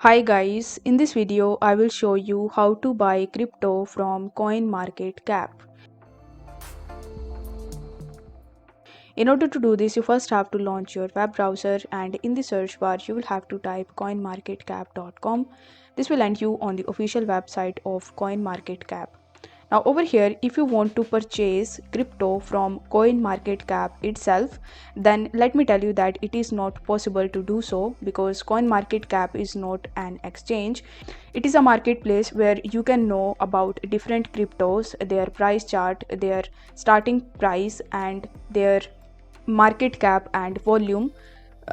Hi guys, in this video I will show you how to buy crypto from CoinMarketCap. In order to do this, you first have to launch your web browser and in the search bar you will have to type coinmarketcap.com. This will land you on the official website of CoinMarketCap. Now over here, if you want to purchase crypto from CoinMarketCap itself, then let me tell you that it is not possible to do so because CoinMarketCap is not an exchange. It is a marketplace where you can know about different cryptos, their price chart, their starting price and their market cap and volume.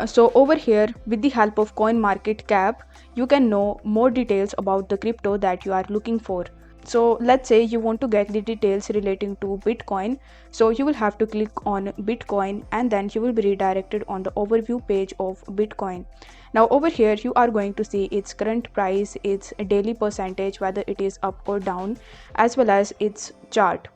So over here, with the help of CoinMarketCap, you can know more details about the crypto that you are looking for. So let's say you want to get the details relating to Bitcoin. So you will have to click on Bitcoin and then you will be redirected on the overview page of Bitcoin. Now over here you are going to see its current price, its daily percentage, whether it is up or down, as well as its chart.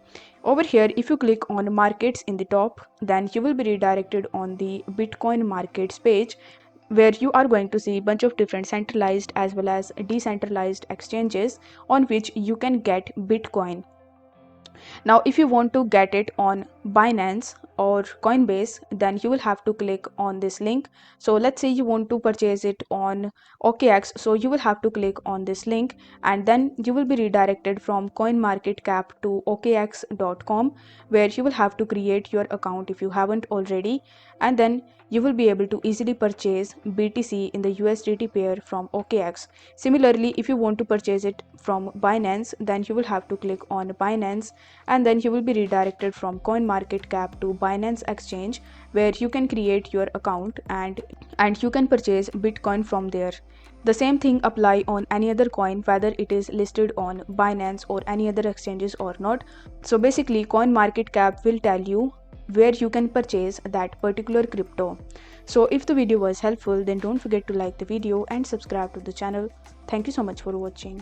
Over here, if you click on markets in the top, then you will be redirected on the Bitcoin markets page where you are going to see a bunch of different centralized as well as decentralized exchanges on which you can get Bitcoin. Now, if you want to get it on Binance or Coinbase, then you will have to click on this link. So let's say you want to purchase it on OKX. So you will have to click on this link and then you will be redirected from CoinMarketCap to OKX.com where you will have to create your account if you haven't already. And then you will be able to easily purchase BTC in the USDT pair from OKX. Similarly, if you want to purchase it from Binance, then you will have to click on Binance and then you will be redirected from CoinMarketCap to Binance Exchange where you can create your account and you can purchase Bitcoin from there. The same thing apply on any other coin whether it is listed on Binance or any other exchanges or not. So basically CoinMarketCap will tell you where you can purchase that particular crypto. So if the video was helpful, then don't forget to like the video and subscribe to the channel. Thank you so much for watching.